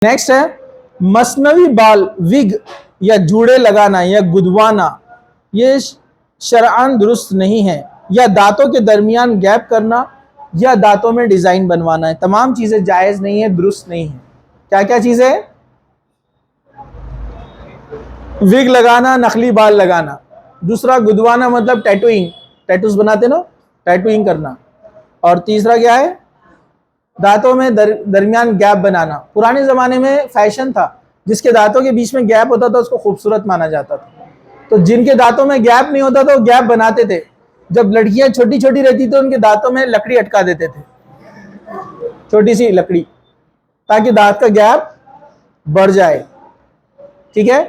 Next ہے مصنوعی بال وگ یا جوڑے لگانا یا گدوانا، یہ شرعاً درست نہیں ہے، یا دانتوں کے درمیان گیپ کرنا یا دانتوں میں ڈیزائن بنوانا ہے، تمام چیزیں جائز نہیں ہے، درست نہیں ہے۔ کیا کیا چیزیں؟ وگ لگانا، نخلی بال لگانا، دوسرا گدوانا مطلب ٹیٹوئنگ، ٹیٹوز بناتے نا، ٹیٹوئنگ کرنا، اور تیسرا کیا ہے؟ دانتوں میں درمیان گیپ بنانا۔ پرانے زمانے میں فیشن تھا، جس کے دانتوں کے بیچ میں گیپ ہوتا تھا اس کو خوبصورت مانا جاتا تھا، تو جن کے دانتوں میں گیپ نہیں ہوتا تھا وہ گیپ بناتے تھے۔ جب لڑکیاں چھوٹی چھوٹی رہتی تو ان کے دانتوں میں لکڑی اٹکا دیتے تھے، چھوٹی سی لکڑی، تاکہ دانت کا گیپ بڑھ جائے۔ ٹھیک ہے،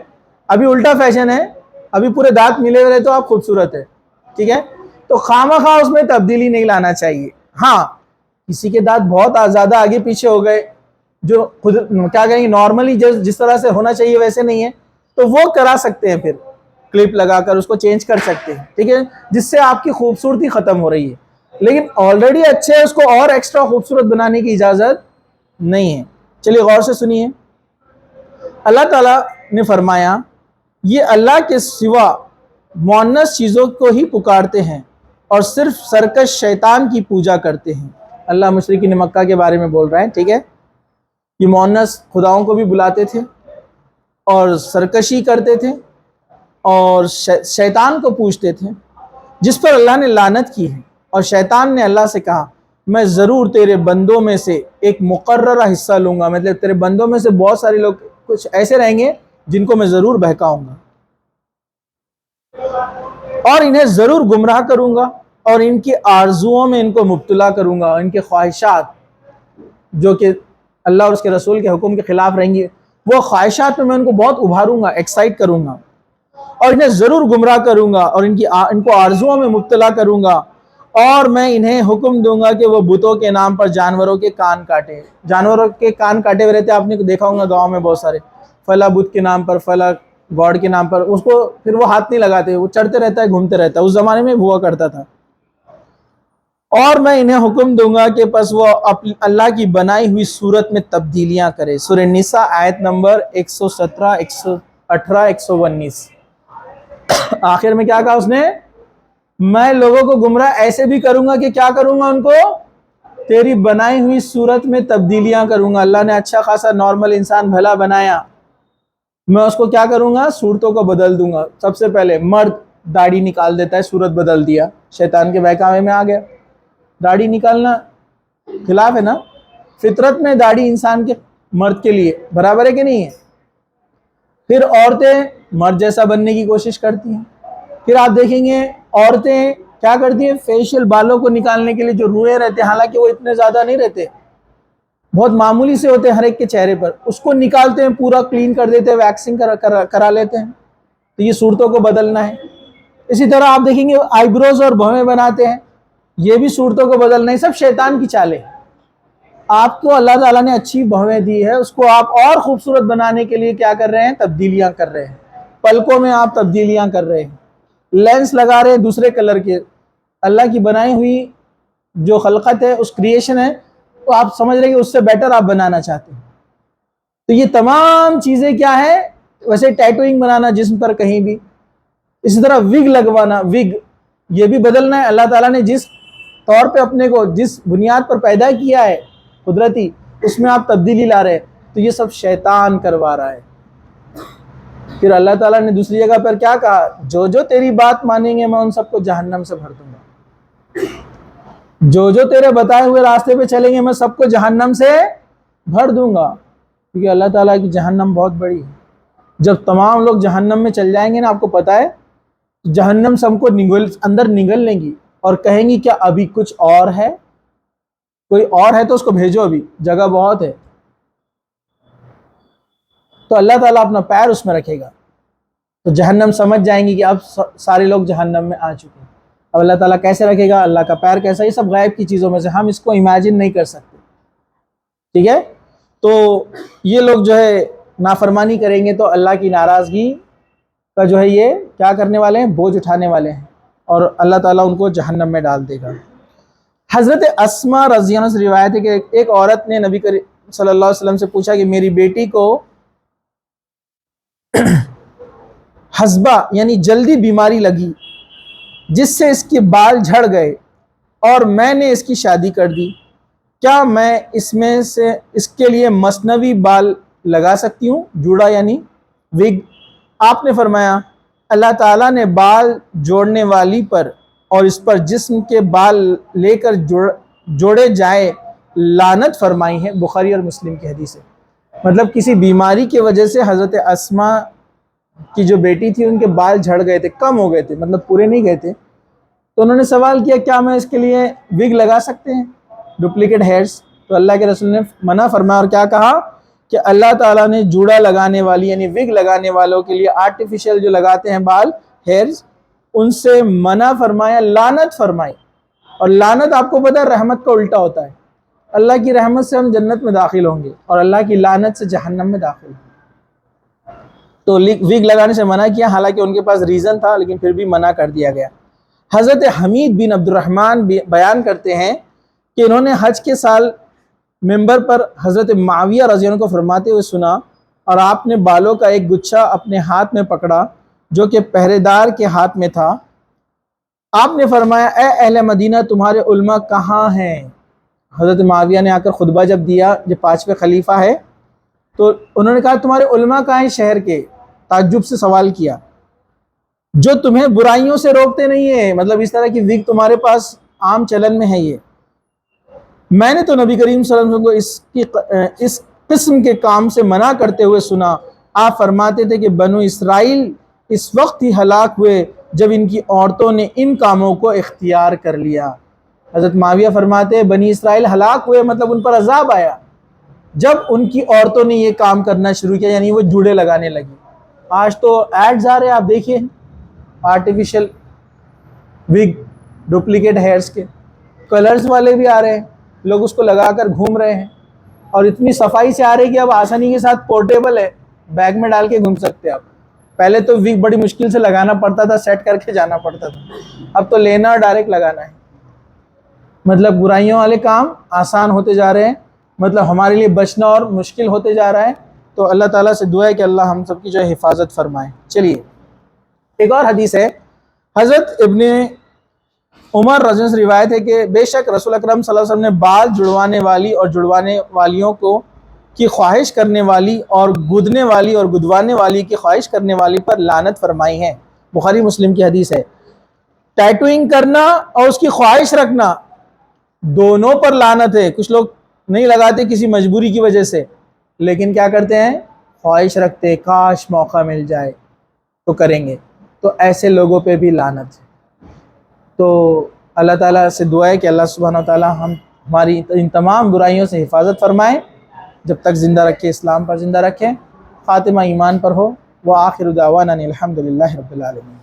ابھی الٹا فیشن ہے، ابھی پورے دانت ملے ہوئے تو آپ خوبصورت ہے۔ ٹھیک ہے، تو خواہ اس میں تبدیلی نہیں لانا چاہیے۔ ہاں، کسی کے دانت بہت زیادہ آگے پیچھے ہو گئے، جو خود کیا کہیں گے نارملی جس طرح سے ہونا چاہیے ویسے نہیں ہے، تو وہ کرا سکتے ہیں، پھر کلپ لگا کر اس کو چینج کر سکتے ہیں۔ ٹھیک ہے، جس سے آپ کی خوبصورتی ختم ہو رہی ہے، لیکن آلریڈی اچھے ہے، اس کو اور ایکسٹرا خوبصورت بنانے کی اجازت نہیں ہے۔ چلیے غور سے سنیے، اللہ تعالیٰ نے فرمایا یہ اللہ کے سوا مؤنث چیزوں کو ہی پکارتے ہیں اور صرف سرکش شیطان کی پوجا کرتے ہیں۔ اللہ مشرکین مکہ کے بارے میں بول رہا ہے۔ ٹھیک ہے، یہ مؤنث خداؤں کو بھی بلاتے تھے اور سرکشی کرتے تھے اور شیطان کو پوجتے تھے، جس پر اللہ نے لعنت کی ہے، اور شیطان نے اللہ سے کہا میں ضرور تیرے بندوں میں سے ایک مقررہ حصہ لوں گا، مطلب تیرے بندوں میں سے بہت سارے لوگ کچھ ایسے رہیں گے جن کو میں ضرور بہکاؤں گا اور انہیں ضرور گمراہ کروں گا، اور ان کی آرزوؤں میں ان کو مبتلا کروں گا، ان کے خواہشات جو کہ اللہ اور اس کے رسول کے حکم کے خلاف رہیں گے، وہ خواہشات میں ان کو بہت ابھاروں گا، ایکسائٹ کروں گا، اور انہیں ضرور گمراہ کروں گا، اور ان کو آرزوؤں میں مبتلا کروں گا، اور میں انہیں حکم دوں گا کہ وہ بتوں کے نام پر جانوروں کے کان کاٹے۔ جانوروں کے کان کاٹے ہوئے رہتے، آپ نے دیکھا ہوگا گاؤں میں بہت سارے، فلاں بت کے نام پر، فلاں گاڈ کے نام پر، اس کو پھر وہ ہاتھ نہیں لگاتے، وہ چڑھتے رہتا ہے، گھومتے رہتا ہے، اس زمانے میں ہوا کرتا تھا۔ اور میں انہیں حکم دوں گا کہ پس وہ اللہ کی بنائی ہوئی صورت میں تبدیلیاں کرے۔ سورہ نساء آیت نمبر 117، 118، 119۔ آخر میں کیا کہا اس نے؟ میں لوگوں کو گمراہ ایسے بھی کروں گا کہ کیا کروں گا؟ ان کو تیری بنائی ہوئی صورت میں تبدیلیاں کروں گا۔ اللہ نے اچھا خاصا نارمل انسان بھلا بنایا، میں اس کو کیا کروں گا؟ صورتوں کو بدل دوں گا۔ سب سے پہلے مرد داڑھی نکال دیتا ہے، صورت بدل دیا، شیطان کے بہکاوے میں آ گیا۔ داڑھی نکالنا خلاف ہے نا، فطرت میں داڑھی انسان کے مرد کے لیے برابر ہے کہ نہیں ہے؟ پھر عورتیں مرد جیسا بننے کی کوشش کرتی ہیں۔ پھر آپ دیکھیں گے عورتیں کیا کرتی ہیں؟ فیشل بالوں کو نکالنے کے لیے جو روئے رہتے ہیں، حالانکہ وہ اتنے زیادہ نہیں رہتے، بہت معمولی سے ہوتے ہیں ہر ایک کے چہرے پر، اس کو نکالتے ہیں، پورا کلین کر دیتے ہیں، ویکسنگ کرا لیتے ہیں، تو یہ صورتوں کو بدلنا ہے۔ اسی طرح آپ دیکھیں گے آئی بروز اور بھویں بناتے ہیں، یہ بھی صورتوں کو بدلنا ہے، سب شیطان کی چالیں۔ آپ کو اللہ تعالیٰ نے اچھی بھویں دی ہے، اس کو آپ اور خوبصورت بنانے کے لیے کیا کر رہے ہیں؟ تبدیلیاں کر رہے ہیں، پلکوں میں آپ تبدیلیاں کر رہے ہیں، لینس لگا رہے ہیں دوسرے کلر کے۔ اللہ کی بنائی ہوئی جو خلقت ہے، اس کریشن ہے، تو آپ سمجھ رہے ہیں کہ اس سے بیٹر آپ بنانا چاہتے ہیں۔ تو یہ تمام چیزیں کیا ہے؟ ویسے ٹیٹوئنگ بنانا جسم پر کہیں بھی، اسی طرح وگ لگوانا، وگ یہ بھی بدلنا ہے۔ اللہ تعالیٰ نے جس طور پہ اپنے کو جس بنیاد پر پیدا کیا ہے قدرتی، اس میں آپ تبدیلی لا رہے ہیں، تو یہ سب شیطان کروا رہا ہے۔ پھر اللہ تعالیٰ نے دوسری جگہ پر کیا کہا؟ جو تیری بات مانیں گے میں ان سب کو جہنم سے بھر دوں گا، جو تیرے بتائے ہوئے راستے پہ چلیں گے میں سب کو جہنم سے بھر دوں گا، کیونکہ اللہ تعالیٰ کی جہنم بہت بڑی ہے۔ جب تمام لوگ جہنم میں چل جائیں گے نا، آپ کو پتا ہے جہنم سب کو اندر نگل لیں گی اور کہیں گی کیا ابھی کچھ اور ہے؟ کوئی اور ہے تو اس کو بھیجو، ابھی جگہ بہت ہے۔ تو اللہ تعالیٰ اپنا پیر اس میں رکھے گا، تو جہنم سمجھ جائیں گی کہ اب سارے لوگ جہنم میں آ چکے ہیں۔ اب اللہ تعالیٰ کیسے رکھے گا، اللہ کا پیر کیسا، یہ سب غیب کی چیزوں میں سے ہم اس کو امیجن نہیں کر سکتے۔ ٹھیک ہے، تو یہ لوگ جو ہے نافرمانی کریں گے تو اللہ کی ناراضگی کا جو ہے یہ کیا کرنے والے ہیں؟ بوجھ اٹھانے والے ہیں، اور اللہ تعالیٰ ان کو جہنم میں ڈال دے گا۔ حضرت اسماء رضی اللہ عنہ سے روایت ہے کہ ایک عورت نے صلی اللہ علیہ وسلم سے پوچھا کہ میری بیٹی کو حصبہ یعنی جلدی بیماری لگی جس سے اس کے بال جھڑ گئے اور میں نے اس کی شادی کر دی، کیا میں اس میں سے اس کے لیے مصنوعی بال لگا سکتی ہوں، جوڑا یعنی وگ؟ آپ نے فرمایا اللہ تعالیٰ نے بال جوڑنے والی پر اور اس پر جسم کے بال لے کر جوڑے جائے لعنت فرمائی ہے، بخاری اور مسلم کی حدیث ہے۔ مطلب کسی بیماری کی وجہ سے حضرت اسماء کی جو بیٹی تھی ان کے بال جھڑ گئے تھے، کم ہو گئے تھے، مطلب پورے نہیں گئے تھے، تو انہوں نے سوال کیا کیا میں اس کے لیے وگ لگا سکتے ہیں، ڈپلیکیٹ ہیئرز؟ تو اللہ کے رسول نے منع فرمایا اور کیا کہا کہ اللہ تعالیٰ نے جوڑا لگانے والی یعنی وگ لگانے والوں کے لیے آرٹیفیشل جو لگاتے ہیں بال ہیئرز، ان سے منع فرمایا، لعنت فرمائی۔ اور لعنت آپ کو پتہ ہے رحمت کا الٹا ہوتا ہے، اللہ کی رحمت سے ہم جنت میں داخل ہوں گے اور اللہ کی لعنت سے جہنم میں داخل ہوں گے۔ تو وگ لگانے سے منع کیا، حالانکہ ان کے پاس ریزن تھا لیکن پھر بھی منع کر دیا گیا۔ حضرت حمید بن عبد الرحمن بیان کرتے ہیں کہ انہوں نے حج کے سال ممبر پر حضرت معاویہ رضی اللہ عنہ کو فرماتے ہوئے سنا اور آپ نے بالوں کا ایک گچھا اپنے ہاتھ میں پکڑا جو کہ پہرے دار کے ہاتھ میں تھا۔ آپ نے فرمایا اے اہل مدینہ تمہارے علماء کہاں ہیں؟ حضرت معاویہ نے آ کر خطبہ جب دیا، جو 5ویں خلیفہ ہے، تو انہوں نے کہا تمہارے علماء کہاں ہیں شہر کے؟ تعجب سے سوال کیا، جو تمہیں برائیوں سے روکتے نہیں ہیں، مطلب اس طرح کی وگ تمہارے پاس عام چلن میں ہے۔ یہ میں نے تو نبی کریم صلی اللہ علیہ وسلم کو اس قسم کے کام سے منع کرتے ہوئے سنا۔ آپ فرماتے تھے کہ بنو اسرائیل اس وقت ہی ہلاک ہوئے جب ان کی عورتوں نے ان کاموں کو اختیار کر لیا۔ حضرت معاویہ فرماتے ہیں بنی اسرائیل ہلاک ہوئے مطلب ان پر عذاب آیا جب ان کی عورتوں نے یہ کام کرنا شروع کیا، یعنی وہ جوڑے لگانے لگی۔ آج تو ایڈز آ رہے ہیں، آپ دیکھیے آرٹیفیشل وگ، ڈپلیکیٹ ہیئرز کے، کلرز والے بھی آ رہے ہیں، لوگ اس کو لگا کر گھوم رہے ہیں اور اتنی صفائی سے آ رہے ہیں کہ اب آسانی کے ساتھ پورٹیبل ہے، بیگ میں ڈال کے گھوم سکتے ہیں آپ۔ پہلے تو وگ بڑی مشکل سے لگانا پڑتا تھا، سیٹ کر کے جانا پڑتا تھا، اب تو لینا اور ڈائریکٹ لگانا ہے۔ مطلب برائیوں والے کام آسان ہوتے جا رہے ہیں، مطلب ہمارے لیے بچنا اور مشکل ہوتے جا رہا ہے۔ تو اللہ تعالیٰ سے دعا ہے کہ اللہ ہم سب کی جو ہے حفاظت فرمائے۔ چلیے ایک اور حدیث ہے، حضرت ابن عمر رضی اللہ عنہ سے روایت ہے کہ بے شک رسول اکرم صلی اللہ علیہ وسلم نے بال جڑوانے والی اور جڑوانے والیوں کی خواہش کرنے والی اور گدنے والی اور گدوانے والی کی خواہش کرنے والی پر لعنت فرمائی ہے، بخاری مسلم کی حدیث ہے۔ ٹیٹوئنگ کرنا اور اس کی خواہش رکھنا دونوں پر لعنت ہے۔ کچھ لوگ نہیں لگاتے کسی مجبوری کی وجہ سے، لیکن کیا کرتے ہیں، خواہش رکھتے کاش موقع مل جائے تو کریں گے، تو ایسے لوگوں پہ بھی لعنت ہے۔ تو اللہ تعالیٰ سے دعا ہے کہ اللہ سبحانہ و تعالیٰ ہماری ان تمام برائیوں سے حفاظت فرمائے، جب تک زندہ رکھے اسلام پر زندہ رکھے، خاتمہ ایمان پر ہو۔ وآخر دعوانا الحمدللہ رب العالمین۔